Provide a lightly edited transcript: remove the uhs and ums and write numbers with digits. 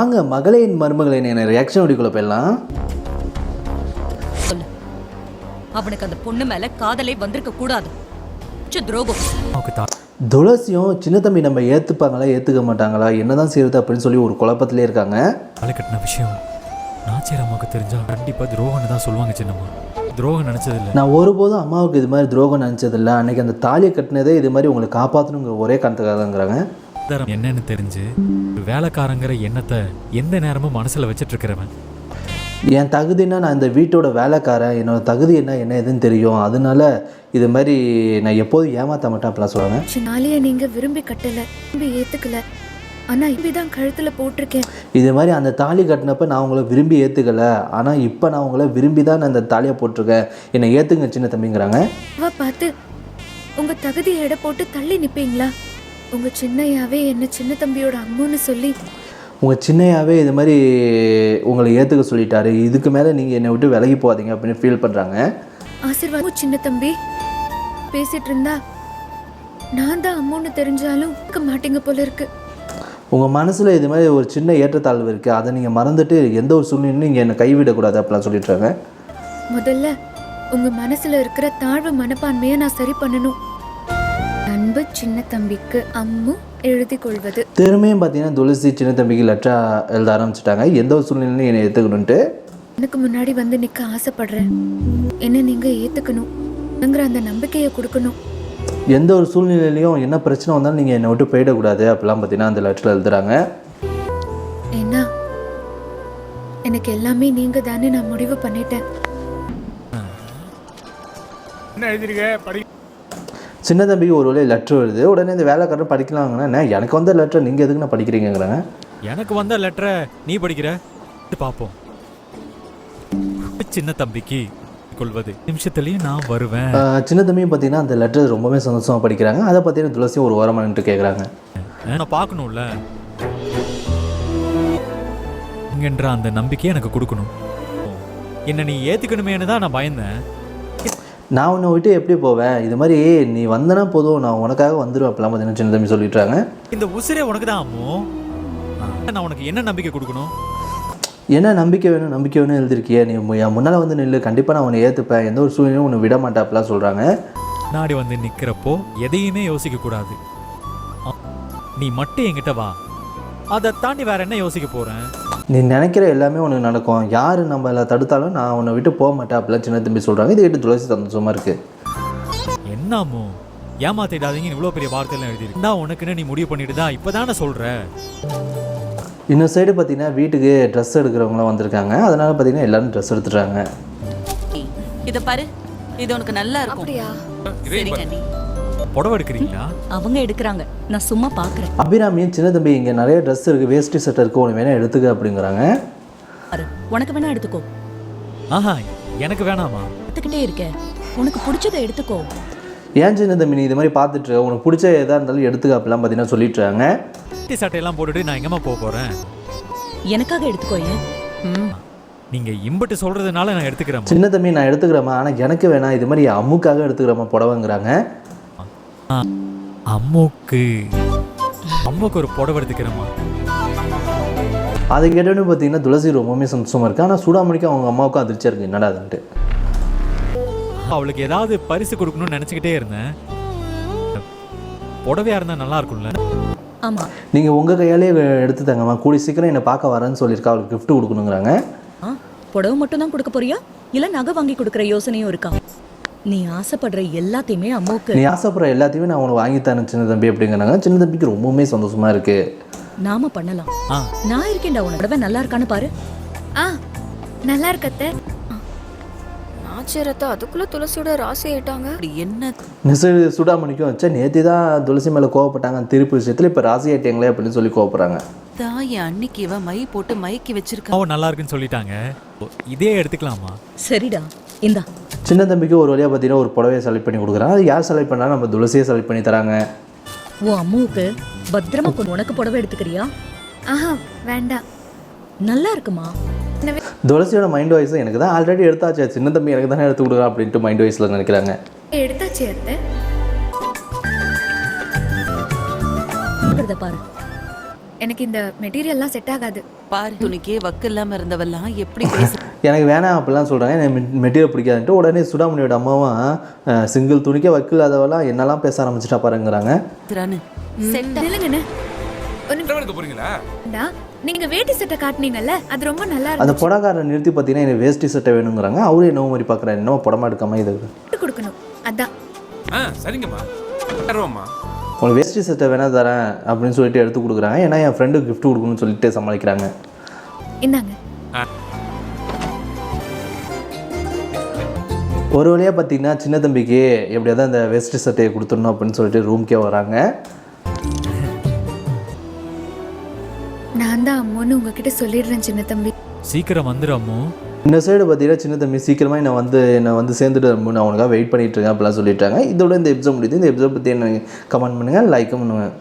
வாங்க மகளின் மருமகளின் என்ன ரியாக்ஷன் வீடியோக்குள்ள போயிடலாம். சொல்லு, அவனுக்கு அந்த பொண்ணு மேல காதலே வந்திருக்க கூடாது. துரோகம். துளசியும் சின்ன தம்பி நம்ம ஏற்றுப்பாங்களா ஏற்றுக்க மாட்டாங்களா என்னதான் செய்யறது அப்படின்னு சொல்லி ஒரு குழப்பத்திலே இருக்காங்க. தலை கட்டின விஷயம் நாச்சியார் அம்மாவுக்கு தெரிஞ்சா கண்டிப்பாக துரோகம்னு தான் சொல்லுவாங்க. சின்னம்மா துரோகம் நினச்சதில்லை. நான் ஒருபோதும் அம்மாவுக்கு இது மாதிரி துரோகம் நினச்சதில்லை. அன்றைக்கி அந்த தாலியை கட்டினதே இது மாதிரி உங்களை காப்பாற்றணுங்கிற ஒரே காரணத்துக்காகங்கிறாங்க. என்னன்னு தெரிஞ்சு ஒரு வேலைக்காரங்கிற எண்ணத்தை எந்த நேரமும் மனசில் வச்சுட்டு இருக்கிறவன். என் தகுதினா நான் இந்த வீட்டோட வேலைக்காரன், என்னோடய தகுதி என்ன எதுன்னு தெரியும், அதனால இது மாதிரி நான் எப்போதும் ஏமாற்ற மாட்டேன் அப்படிலாம் சொல்லுவாங்க. நாளைய நீங்கள் விரும்பி கட்டலை, விரும்பி ஏற்றுக்கல, ஆனால் இப்படி தான் கழுத்தில் போட்டிருக்கேன். இது மாதிரி அந்த தாலி கட்டினப்ப நான் உங்களை விரும்பி ஏற்றுக்கலை, ஆனால் இப்போ நான் உங்களை விரும்பி தான் நான் அந்த தாலியை போட்டிருக்கேன், என்னை ஏற்றுங்க சின்ன தம்பிங்கிறாங்க. அவ பார்த்து உங்கள் தகுதியை எடை போட்டு தள்ளி நிற்பீங்களா? உங்கள் சின்னையாவே என்ன சின்ன தம்பியோட அம்முன்னு சொல்லி உங்கள் சின்னையாவே இது மாதிரி உங்களை ஏற்றுக்க சொல்லிட்டாரு, இதுக்கு மேலே நீங்கள் என்னை விட்டு விலகி போகாதீங்க அப்படின்னு ஃபீல் பண்ணுறாங்க. ஆசீர்வாதம் சின்ன தம்பி பேசிட்டு இருந்தா நான் தான் அம்முன்னு தெரிஞ்சாலும் இருக்க மாட்டீங்க போல இருக்கு. உங்கள் மனசில் இது மாதிரி ஒரு சின்ன ஏற்றத்தாழ்வு இருக்குது, அதை நீங்கள் மறந்துட்டு எந்த ஒரு சூழ்நிலையும் நீங்கள் என்னை கைவிடக்கூடாது அப்படிலாம் சொல்லிட்டுறாங்க. முதல்ல உங்கள் மனசில் இருக்கிற தாழ்வு மனப்பான்மையை நான் சரி பண்ணணும். அன்பு சின்ன தம்பிக்கு அம்மு எழுதி கொள்வது. திரும்பியும் பார்த்தீங்கன்னா துளசி சின்ன தம்பிக்கு லெட்டராக எழுத ஆரம்பிச்சிட்டாங்க. எந்த ஒரு சூழ்நிலையும் என்னை ஏற்றுக்கணுன்ட்டு. எனக்கு முன்னாடி வந்து நிற்க ஆசைப்படுறேன், என்ன நீங்கள் ஏற்றுக்கணுங்கிற அந்த நம்பிக்கையை கொடுக்கணும். எந்த ஒரு சூழ்நிலையிலையும் என்ன பிரச்சனை வந்தாலும் நீங்கள் என்னை விட்டு போயிடக்கூடாது அப்படிலாம் பார்த்தீங்கன்னா அந்த லெட்டரில் எழுதுறாங்க. ஏன்னா எனக்கு எல்லாமே நீங்கள் தானே நான் முடிவு பண்ணிட்டேன். சின்ன தம்பிக்கு ஒரு வேளை லெட்டர் வருது. உடனே இந்த வேலைக்காரன் படிக்கலாங்கன்னா எனக்கு வந்த லெட்டர் நீங்கள் எதுக்கு நான் படிக்கிறீங்கிறாங்க. எனக்கு வந்த லெட்டரை நீ படிக்கிற பார்ப்போம். சின்ன தம்பிக்கு கொள்வது நிமிஷத்துலேயும் நான் வருவேன். சின்ன தம்பியும் பார்த்தீங்கன்னா அந்த லெட்டர் ரொம்பவே சந்தோஷமாக படிக்கிறாங்க. அதை பார்த்தீங்கன்னா துளசி ஒரு ஓரமாக நின்று கேட்குறாங்க. நான் பார்க்கணும்ல, இங்கன்ற அந்த நம்பிக்கையை எனக்கு கொடுக்கணும். என்ன நீ ஏற்றுக்கணுமேனு தான் நான் பயந்தேன். நான் உன்னை விட்டு எப்படி போவேன், இது மாதிரி நீ வந்தனா போதும் நான் உனக்காக வந்துடுவேன் அப்படிலாம் பார்த்தீங்கன்னா சின்ன தம்பி சொல்லிட்டுறாங்க. இந்த உசிரே உனக்கு தான் அம்மோ, நான் உனக்கு என்ன நம்பிக்கை கொடுக்கணும்? என்ன நம்பிக்கை வேணும் எழுதிருக்கிய, நீ என் முன்னால் வந்து நில்லு, கண்டிப்பாக நான் உன்னை ஏற்றுப்பேன், எந்த ஒரு சூழ்நிலையும் உன்னை விட மாட்டேன் அப்படிலாம் சொல்கிறாங்க. நாடி வந்து நிற்கிறப்போ எதையுமே யோசிக்கக்கூடாது. நீ மட்டும் என்கிட்ட வா, அதை தாண்டி வேற என்ன யோசிக்க போகிறேன்? நீ நினைக்கிற எல்லாமே உனக்கு நடக்கும், யார் நம்மளை தடுத்தாலும் நான் உன்னை விட்டு போக மாட்டேன் அப்படிலாம் சின்ன தம்பி சொல்கிறாங்க. இது கேட்டு துளசி சந்தோஷமாக இருக்குது. என்னமோ ஏமாத்திடாதீங்கன்னு இவ்வளோ பெரிய வார்த்தையெல்லாம் எழுதிருக்கு. நான் உனக்குன்னு நீ முடிவு பண்ணிட்டு தான் இப்போ தானே சொல்கிறேன். இன்னொரு சைடு பார்த்தீங்கன்னா வீட்டுக்கு ட்ரெஸ் எடுக்கிறவங்களாம் வந்திருக்காங்க. அதனால் பார்த்தீங்கன்னா எல்லாரும் ட்ரெஸ் எடுத்துட்டாங்க. இதை பாரு, இது உனக்கு நல்லா இருக்கும். புடவை எடுக்கிறீங்களா? அவங்க எடுக்கிறாங்க, நான் சும்மா பார்க்குறேன். அபிராமியும் சின்ன தம்பி இங்கே நிறைய ட்ரெஸ் இருக்குது, வேஸ்டி சட்டை இருக்குது, உனக்கு வேணா எடுத்துக்க அப்படிங்கிறாங்க. உனக்கு வேணா எடுத்துக்கோ. ஆஹா, எனக்கு வேணாமா? எடுத்துக்கிட்டே இருக்க, உனக்கு பிடிச்சதை எடுத்துக்கோ. ஏன் சின்ன தம்பி நீ இது மாதிரி பார்த்துட்டு உனக்கு பிடிச்ச எதாக இருந்தாலும் எடுத்துக்க அப்படிலாம் பார்த்தீங்கன்னா சொல்லிட்டுறாங்க. சட்டையெல்லாம் போட்டுட்டு நான் எங்கம்மா போக போகிறேன்? எனக்காக எடுத்துக்கோ. ஏன் நீங்கள் இம்பட்டு சொல்கிறதுனால நான் எடுத்துக்கிறேன். சின்ன தம்பி நான் எடுத்துக்கிறேம்மா, ஆனால் எனக்கு வேணாம், இது மாதிரி அம்முக்காக எடுத்துக்கிறேம்மா புடவைங்கிறாங்க. அம்முக்கு ஒரு புடவை எடுத்துக்கிறேம்மா. அதை கேட்டோன்னு பார்த்தீங்கன்னா துளசி ரொம்பவுமே சந்தோஷமாக இருக்குது. ஆனால் சூடாமணிக்கு அவங்க அம்மாவுக்கும் அதிர்ச்சியாக இருக்குது, என்னடா அதுன்ட்டு. அவளுக்கு ஏதாவது பரிசு கொடுக்கணும்னு நினச்சிக்கிட்டே இருந்தேன். புடவையாக இருந்தால் நல்லா இருக்கும்ல? ஆமாம், நீங்கள் உங்கள் கையாலே எடுத்து தாங்கம்மா, கூடி சீக்கிரம் என்னை பார்க்க வரேன்னு சொல்லியிருக்கா, அவளுக்கு கிஃப்ட் கொடுக்கணுங்கிறாங்க. புடவை மட்டும் தான் கொடுக்க போறியா, இல்லை நகை வாங்கி கொடுக்குற யோசனையும் இருக்கா? நீ ஆசைப்படுற எல்லாத்தையுமே அம்மாவுக்கு, நீ ஆசைப்படுற எல்லாத்தையுமே நான் உனக்கு வாங்கித்தரேன் சின்ன தம்பி அப்படிங்கிறாங்க. சின்ன தம்பிக்கு ரொம்பவுமே சந்தோஷமாக இருக்குது. நாம பண்ணலாம். நான் இருக்கேன்டா, உனக்கு புடவை நல்லா இருக்கான்னு பாரு. நல்லா இருக்கத்த. ஆச்சரியத்தை அதுக்குள்ள துளசியோட ராசி ஆயிட்டாங்க. என்ன சுடாமணிக்கும் வச்சா நேற்று தான் துளசி மேலே கோவப்பட்டாங்க அந்த திருப்பு விஷயத்தில், இப்போ ராசி ஆயிட்டீங்களே அப்படின்னு சொல்லி கோவப்படுறாங்க. என் அன்னைக்கு இவ மை போட்டு மயக்கி வச்சிருக்கா. அவன் நல்லா இருக்குன்னு சொல்லிட்டாங்க, இதே எடுத்துக்கலாமா? சரிடா, இந்தா. சின்ன தம்பிக்கு ஒரு வழியாக பார்த்தீங்கன்னா ஒரு புடவையை செலக்ட் பண்ணி கொடுக்குறாங்க. அது யார் செலக்ட் பண்ணாலும் நம்ம துளசியை செலக்ட் பண்ணி தராங்க. உன் அம்மாவுக்கு பத்திரமா கொண்டு உனக்கு புடவை எடுத்துக்கிறியா? ஆஹா வேண்டாம், நல்லா இருக்குமா? துளசியோட மைண்ட் வாய்ஸ் எனக்கு தான் ஆல்ரெடி எடுத்தாச்சு, சின்ன தம்பி எனக்கு தானே எடுத்து கொடுக்குறா அப்படின்ட்டு மைண்ட் வாய்ஸில் நினைக்கிறாங்க. எடுத்தாச்சு அத்தை. பாரு, எனக்கு இந்த மெட்டீரியல்லாம் செட் ஆகாது. பாரு, துணிக்கே வக்கு இல்லாம இருந்தவெல்லாம் எப்படி பேச எனக்கு வேணாம் அப்படிலாம் சொல்கிறாங்க. எனக்கு மெட்டீரியல் பிடிக்காதுன்ட்டு உடனே சுடாமணியோட அம்மாவும் சிங்கிள் துணிக்கே வக்கில்லாதவெல்லாம் என்னெல்லாம் பேச ஆரம்பிச்சிட்டா பாருங்கிறாங்க. இல்லைங்கண்ணே, போறீங்களா? நீங்க வேட்டி சட்டை காட்டுனீங்கல்ல, அது ரொம்ப நல்லா அந்த புடக்காரரை நிறுத்தி பார்த்தீங்கன்னா எனக்கு வேஷ்டி சட்டை வேணுங்கிறாங்க. அவரும் என்னவோ மாதிரி பார்க்குறாரு, என்னவோ புடமா எடுக்காம இது இருக்கு கொடுக்கணும். அதான் சரிங்கம்மா, தருவோம்மா. உங்களுக்கு வேஷ்டி சட்டை வேணா தரேன் அப்படின்னு சொல்லிட்டு எடுத்து கொடுக்குறாங்க. ஏன்னா என் ஃப்ரெண்டுக்கு கிஃப்ட் கொடுக்கணும்னு சொல்லிட்டு சமாளிக்கிறாங்க. இந்தாங்க. ஒரு வழியாக பார்த்தீங்கன்னா சின்ன தம்பிக்கு எப்படியாவது அந்த வேஷ்டி சட்டையை கொடுத்துடணும் அப்படின்னு சொல்லிட்டு ரூம்க்கே வராங்க. நான் தான் அம்முன்னு உங்ககிட்ட சொல்லிடுறேன் சின்ன தம்பி. சீக்கிரம் வந்துடாமோ. இந்த சைடு பார்த்தீங்கன்னா சின்ன தம்பி சீக்கிரமாக என்னை வந்து சேர்ந்துட்டு நான் உனக்காக வெயிட் பண்ணிட்டு இருக்கேன் அப்படிலாம் சொல்லிட்டாங்க. இதோட இந்த எபிசோட் முடியுது. இந்த எபிசோட் பற்றி என்ன கமெண்ட் பண்ணுங்கள், லைக்கும் பண்ணுவேன்.